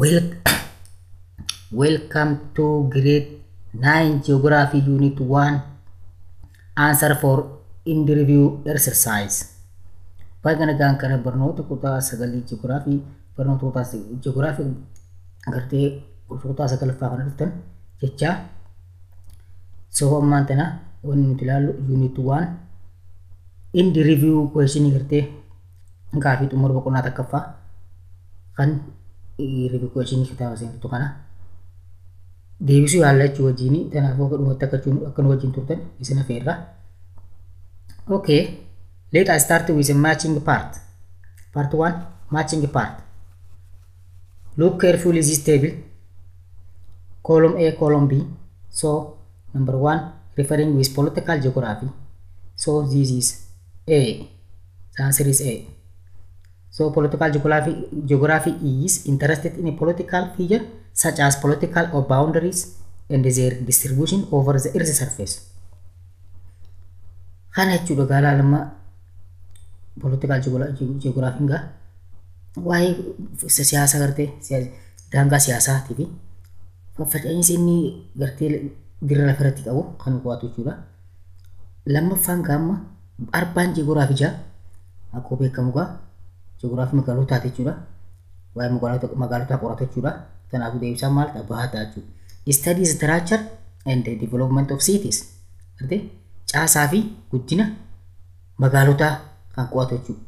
Well, welcome to grade 9 Geography Unit 1 Answer for in the review exercise. Baga nagaan kana barnoota kutaa sagalii Geography barnoota kutaa Geography agartee kutaa sagalaffaa kana dhuftan jecha so ammaan tana wanni nuti ilaallu Unit 1 in the review question agartee gaafii xumura boqonnaa takkaffaa kan review question kitaaba seentu kana deebisuu yaallachuu wajjini kanaafuu dhumatti akka nu wajjin turtan isin afeerra. Okay, let us start with a matching part. Part 1, matching part. Look carefully this table. Column A, column B. So number 1 referring with political geography. So this is A. The answer is A. So political geography is interested in a political figure such as political or boundaries and their distribution over the Earth's surface. Kana jechuudha gaala lama political geography nga waa'ee siyaasa gartee daangaa siyaasaati fi faffaca'insi inni gartee dirra lafarratti qabu kan qo'atu jechuudha. Lammaffaan gaamma arbaan geography jaa akkuma beekamu gaa geography magaalotaati jechuudha. Waa'ee magaalotaa qoratu jechuudha. Kanaafuu deebisaan maal ta'a bahataa jechuudha. Study structure and the development of cities. Gartee caasaa fi guddina magaalotaa kan qo'atu jechuudha.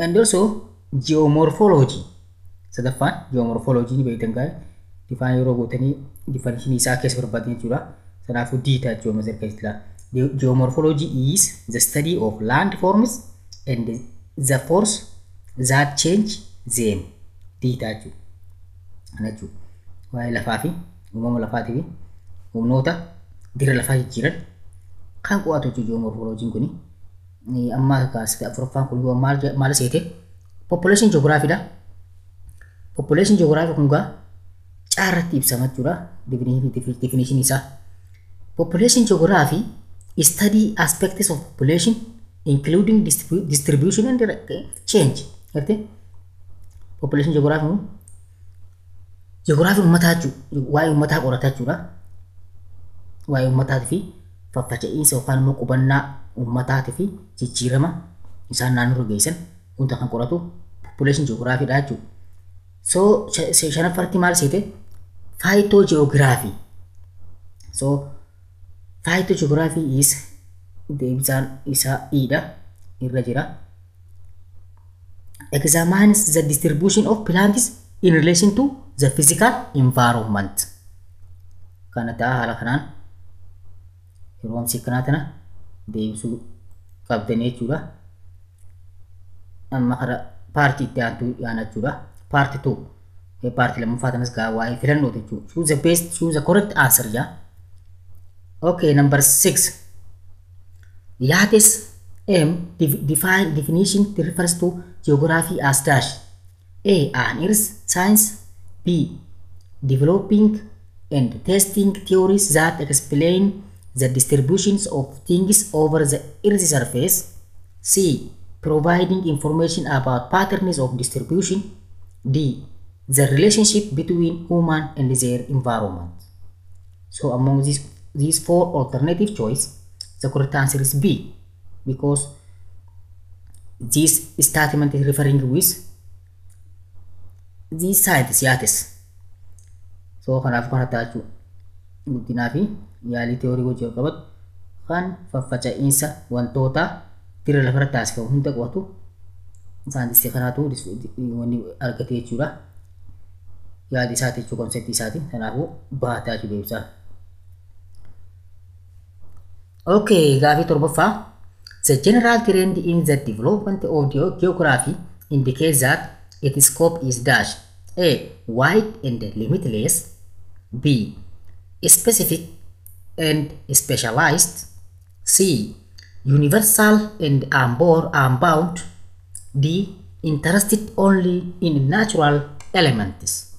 And also geomorphology. Sadaffaan geomorphology ni beektan gaa'e difaan yeroo gootanii definition isaa keessa barbaadan jechuudha. Kanaafuu diitaa jechuudha mazarka istilaa. Geomorphology is the study of landforms and the force that change them. Diitaa jechuudha. Kana jechuudha. Waa'ee lafaa fi uumama lafaatii fi humnoota dirra lafaa jijjiiran kan qo'atu jechuudha geomorphology kuni. Amma kaasite afuraffaan kun maal seete population geography dha. Population geography kun gaa caarratti ibsama jechuudha. Definition isaa. Population geography study aspects of population including distribution and change. Gartee population geography ummataa jechuudha. Waa'ee ummataa qorata jechuudha. Waa'ee ummataatii fi faffaca'insa yookaan immoo qubannaa ummataatii fi jijjiirama isaan naannoo geessan hunda kan qoratu population geography dha jechuudha. So shanaffaatti maal seete phytogeography. So phytogeography is deebisaan isaa iidha irra jira. Examines the distribution of plants in relation to the physical environment. Kana ta'a haala kanaan yeroo amsii kanaa tana deebisuu qabdanii jechuudha. Amma kara paartii itti aantu yaana jechuudha. Paartii 2 paartii lammaffaa tanas gaa waa'ee filannoo jechuudha. Choose the best, choose the correct answer jaa. Okay, number 6. Yates definition refers to geography as dash. A. An earth science. B. Developing and testing theories that explain the distributions of things over the Earth's surface. C. Providing information about patterns of distribution. D. The relationship between human and their environment. So among these 4 alternative choice, the correct answer is B, because this statement is referring with these scientists. So kanaaf kana taatu guddinaa fi yaalii teorii hojii qabatu kan faffaca'insa wantoota dirra lafarra taasifamu hunda qo'atu saayintistii kanaatu wanni argate jechuudha. Yaadi isaati jechuudha konseptii isaati. Kanaafuu baataa jechuudha ibsaa. Okay, gaafii torbaffaa. The general trend in the development of geography indicates that its scope is dash. A. Wide and limitless. B. Specific and specialized. C. Universal and unbound. D. Interested only in natural elements.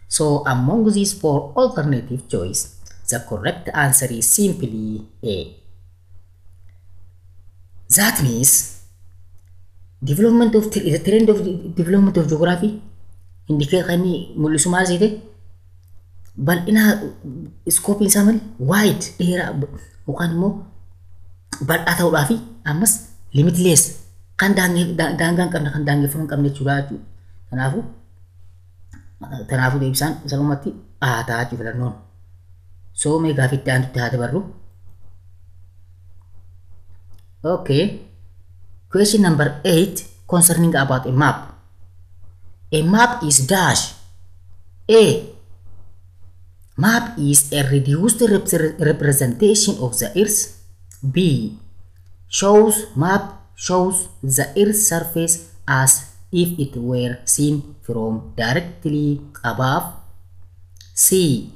So among these 4 alternative choice, the correct answer is simply A. That means the trend of development of geography indicate kan inni mul'isu maal seete bal'ina iskoopiin isaa malee wide dheeraa yookaan immoo bal'aa ta'uudhaafi ammas limitless kan daangaan qabna kan daangeffamuu hin qabne jechuudha. Kanaafuu deebisaan salumatti ta'a jechuudha filannoon. So mee gaafitti aantutti haa dabarru. Okay. Question number 8 concerning about a map. A map is dash. A. Map is a reduced representation of the Earth. B. Map shows the Earth's surface as if it were seen from directly above. C.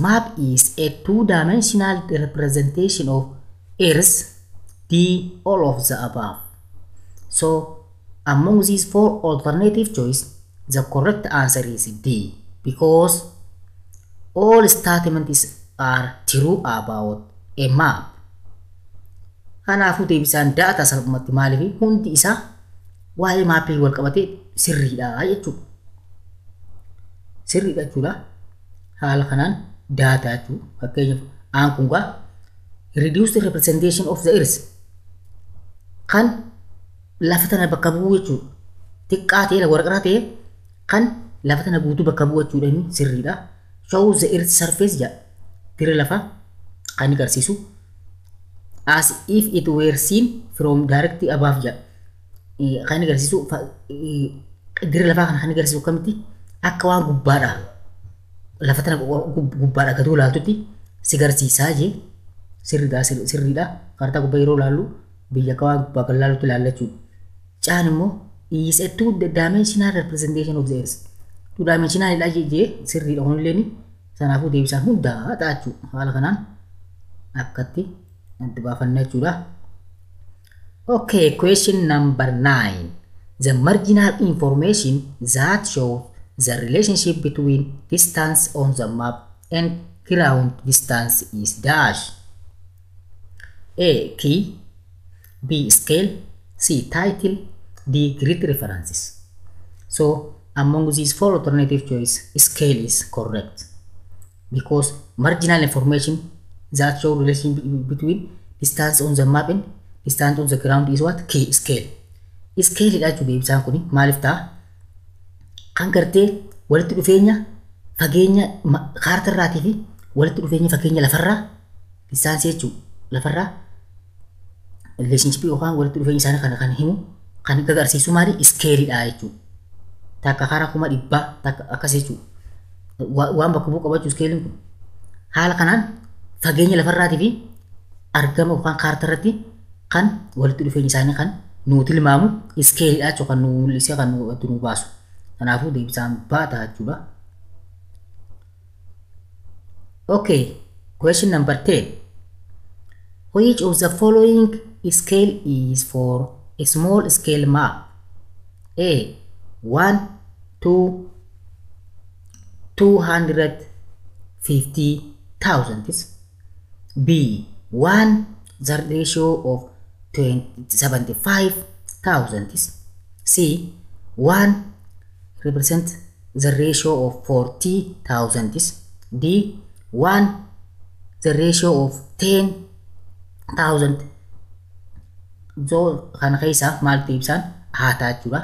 Map is a two-dimensional representation of Earth. D. All of the above. So, among these four alternative choices, the correct answer is D, because all statements are true about a map. Kanaafuu deebisaan data salphumatti maaliif hundi isaa waa'ee maappii wal qabatee sirriidha jechuudha. Sirriidha jechuudha. Haala kanaan data jechuudha. Fakkeenyaaf aan kun gaa reduced representation of the Earth kan lafa tana bakka bu'u jechuudha. Xiqqaa ta'e waraqaa ta'e kan lafa tana guutuu bakka bu'u jechuudha inni sirriidha. Shows the Earth surface jedha. Dira lafa kan agarsiisu as if it were seen from directly above jedha. Kan agarsiisu dira lafa kan agarsiisu kamitti akka waan gubbaadha. Lafa tana gubbaadha gad ilaaltutti si agarsiisaa jee sirriidha. Kaartaa gubbaa yeroo ilaallu biyya kawaa gubbaa kan ilaallutti ilaalla jechuudha. Caan immoo is a two-dimensional representation of the Earth. Two-dimensional dha jee sirriidha kunilleen sanaafuu deebisaan hundaa ta'a jechuudha. Haala kanaan akkatti adda baafanna jechuudha. Okay, question number 9. The marginal information that shows the relationship between distance on the map and ground distance is dash. A. Key. B. Scale. C. Title. D. Grid references. So, among these four alternative choices, scale is correct. Because marginal information that shows relationship between distance on the map and distance on the ground is what? Key. Scale. Scale dha jechuudha ibsaan kuni maaliif ta'a? Kan gartee walitti dhufeenya fageenya kaartaa irraatii fi walitti dhufeenya fageenya lafarraa distaansii jechuudha. Lafarraa relationship yookaan walitti dhufeenya isaanii kan himu kan agarsiisu maali? Scale dha jechuudha. Takka karaa 100 takka akkas jechuudha. Waan bakka bu'u qabachuu scale kun haala kanaan fageenya lafarraatii fi argama yookaan kaartaa irratti kan walitti dhufeenya isaanii kan nuti tilmaamu scale dha jechuudha. Kan nu mul'isee kan nu baasu. Kanaafuu deebisaan baata jechuudha. Okay, question number 10. Which of the following scale is for a small scale map? A. 1 to 250,000. B. 1 the ratio of 75,000. C. 1 represent the ratio of 40,000. D. 1 the ratio of 10,000. So kan keessa maal deebisaan haataa jechuudha.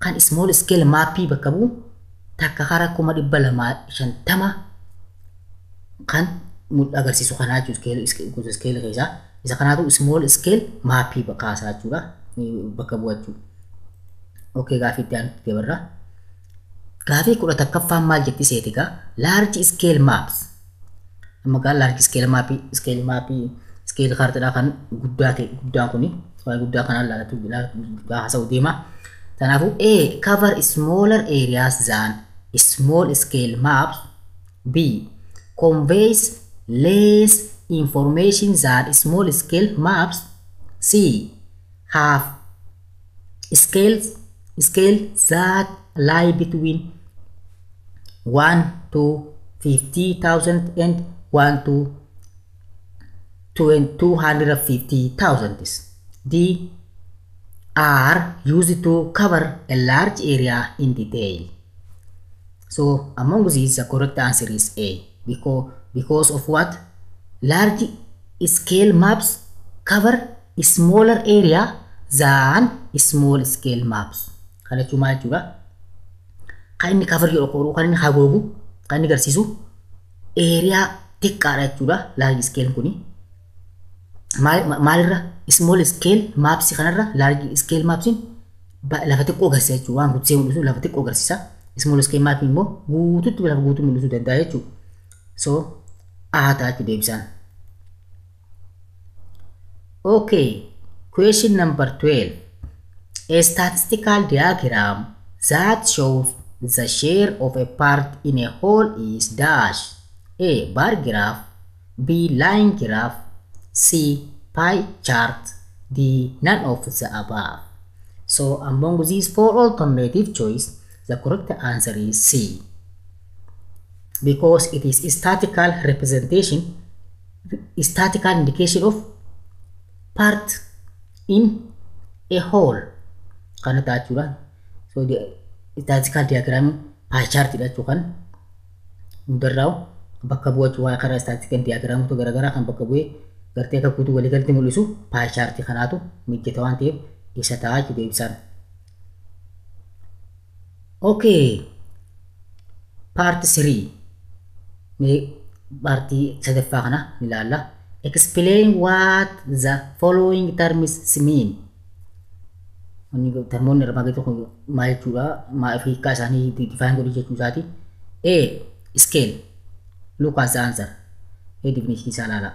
Kan small scale maappii bakka bu'u takka karaa 250 kan agarsiisu kanaa jechuudha. Scale keessa isa kanaatu small scale maappii kaasaa jechuudha. Bakka bu'u jechuudha. Okay, gaafii itti aanutti dabarra. Gaafii 11ffaan maal jetti seetigaa? Large scale maps. Amma gaa large scale maappii scale kaartaadhaa kan guddaa ta'e guddaan kuni guddaa kanaan laalatu haasa'u deema. Kanaafuu A. Cover smaller areas than small scale maps. B. Conveys less information than small scale maps. C. Have scale that lie between 1 to 50,000 and 1 to 250,000. D. Are used to cover a large area in detail. So among these, the correct answer is A. Because of what? Large scale maps cover a smaller area than small scale maps. Kana cuma juga kan inni cover yoo kan inni hagoogu kan inni garsiisu area xiqqaadha jechuudha large scale kuni. Maalirra small scale maps kanarra large scale maps lafa xiqqoo agarsiisa jechuudha. Waan guutuu mul'isu lafa xiqqoo agarsiisa. Small scale map immoo guutuutti lafa guutuu mul'isuu danda'a jechuudha. So ta'a jechuudha deebisaan. Okay, question number 12. A statistical diagram that shows the share of a part in a whole is dash. A. Bar graph. B. Line graph. C. Pie chart. D. None of the above. So among these four alternative choice, the correct answer is C. Because it is statistical representation, statistical indication of part in a whole. Kana ta'a jechuudha. So the statistical diagram pie chart dha jechuudha. Hundarraa'u bakka bu'a jechuudha. Karaa statistical diagram tu garaagaraa kan bakka bu'ee gartee akka guutuu walii galatti mul'isu pie chart kanaatu mijjata waan ta'eef isa ta'a jechuudha deebisaan. Okay, part 3. Partii sadaffaa kana ilaalla. Explain what the following terms mean. Termoonni irraa maal jechuudha? Maal hiikaa isaanii define godhuu jechuu isaati. A. Scale. Look at the answer. A definition isaa ilaala.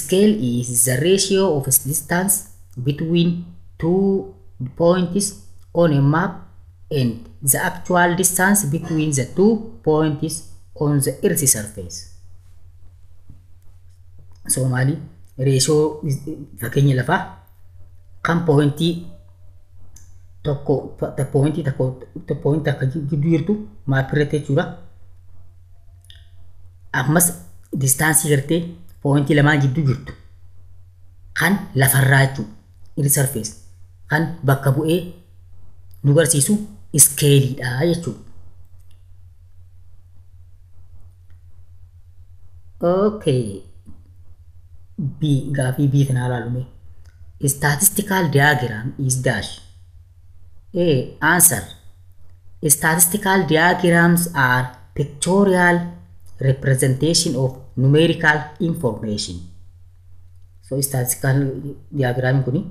Scale is the ratio of distance between two points on a map and the actual distance between the two points on the Earth's surface. So maali ratio fakkeenya lafaa kan pointii tokko akka gidduu jirtu maapirratti jechuudha. Ammas distaansii gartee pointii lamaan gidduu jirtu kan lafarraa jechuudha. Earth's surface kan bakka bu'ee nu garsiisu iskeeliidha jechuudha. Okay. B. Gaafii B kana ilaalume. Statistical diagram is dash. A. Answer. Statistical diagrams are pictorial representation of numerical information. So statistical diagram kuni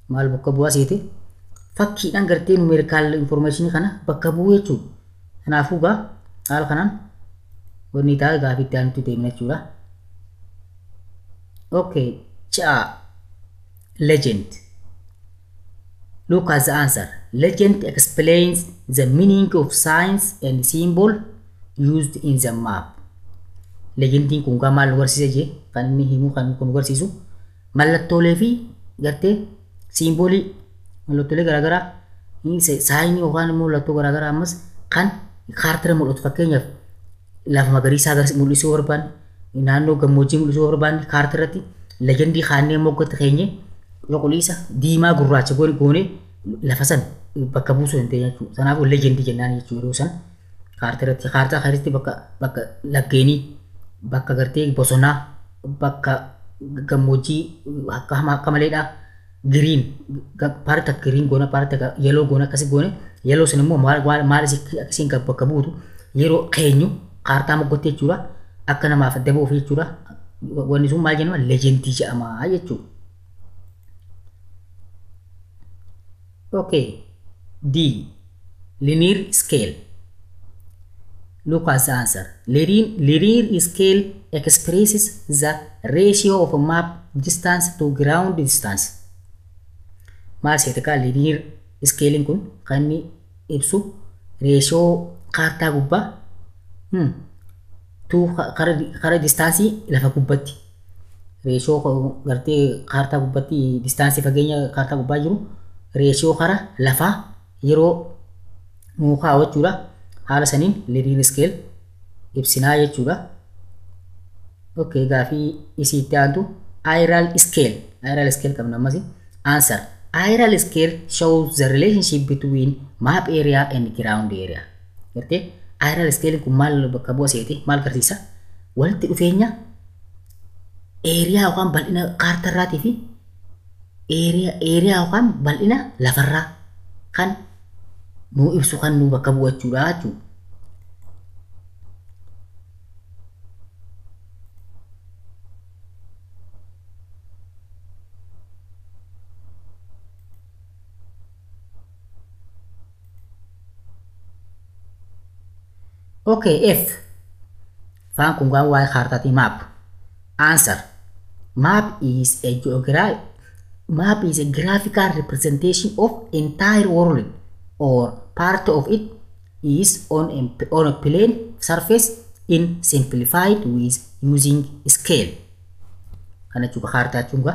maal bakka bu'aa seete fakkiidhaan gartee numerical information kana bakka bu'ee jechuudha. Kanaafuu haala kanaan wanni ta'a gaafii itti aanutti deemna jechuudha. Okay, legend. Look at the answer. Legend explains the meaning of signs and symbol used in the map. Legendin kun maal nu barsiisa jee kan inni himu kan kun barsiisu mallattoolee fi gartee simboolii mallattoolee garaagaraa saayinii yookaan immoo mallattoo garaagaraa ammas kan kaartira mul'atu fakkeenyaaf lafa magariisaa mul'isuu barbaanne naannoo gammoojjii mul'isuu barbaanne kaartirratti legendii kaannee moggatti keenye cuquliisa diimaa gurraacha goone lafa san bakka buusuu hin ta'e jechuudha. Kanaafuu legendii jennaan jechuudha yeroo san kaartirratti kaartaa kanatti bakka laggeenii bakka gartee bosonaa bakka gammoojjii akka maleedha green part akka green goona part akka yellow goona akkasii goone yellow sun immoo maal akkasiin bakka buutu yeroo keenyu kaartaa moggotti jechuudha. Akka namaaf adda ba'uuf jechuudha. Wanni sun maal jenna legendii jedhama jechuudha. Okay. D. Linear scale. Look at the answer. Linear scale expresses the ratio of map distance to ground distance. Maal seetika linear scale kun kan inni ibsu ratio kaartaa gubbaa kara distaansii lafa gubbatti ratio gartee kaartaa gubbatti distaansii fageenya kaartaa gubbaa jiru ratio kara lafaa yeroo mukaa jechuudha. Haala saniin linear scale ibsinaa jechuudha. Okay, gaafii isiitti aantu aerial scale. Aerial scale qabna ammas. Answer. Aerial scale shows the relationship between map area and ground area. Gartee aerial scale kun maal bakka bu'a seeti maal agarsiisa walitti dhufeenya eeriyaa yookaan bal'ina kaartarraatii fi eeriyaa yookaan bal'ina lafarraa kan nuu ibsu kan nuu bakka bu'achuudha jechuudha. Okay, F. Faan kun waan waa'ee kaartaati map. Answer. Map is a graphical representation of entire world or part of it is on a plane surface in simplified with using scale. Kana juga kaartaa juga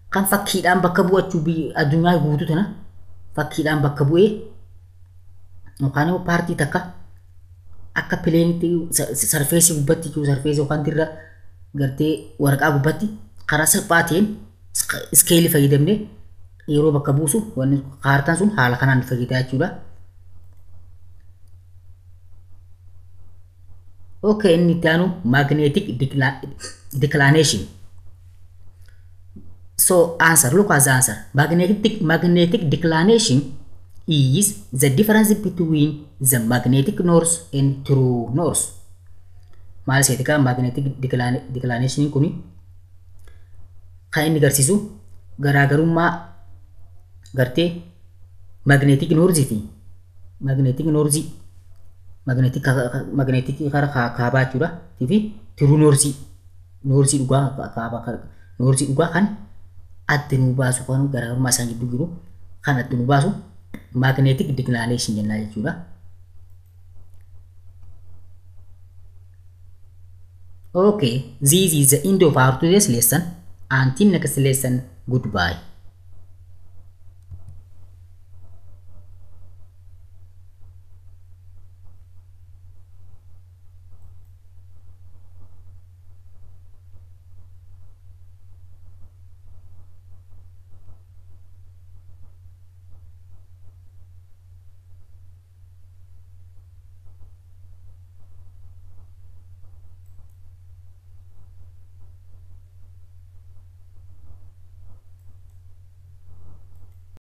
kan fakkiidhaan bakka bu'achuu addunyaa guutuu tana fakkiidhaan bakka bu'ee yookaan immoo paartii takka akka pileenitti sarfeesii gubbatti jiru sarfeesii yookaan dirra gartee waraqaa gubbatti karaa salphaa ta'een iskeelii fayyadamnee yeroo bakka buusu wanni kaartaan sun haala kanaan fayyada jechuudha. Okay, inni itti aanu magnetic declination. So answer, look at the answer. Magnetic declination is the difference between the magnetic north and true north. Maal seetika magnetic declination kuni kan inni agarsiisu garaagarummaa gartee magnetic north fi magnetic karaa kaabaa jechuudha fi true north dhugaa kan adda nu baasu kan garaagarummaa isaan gidduu jiru kan adda nu baasu magnetic declination jennaa jechuudha. Okay, this is the end of our today's lesson. Until next lesson, goodbye.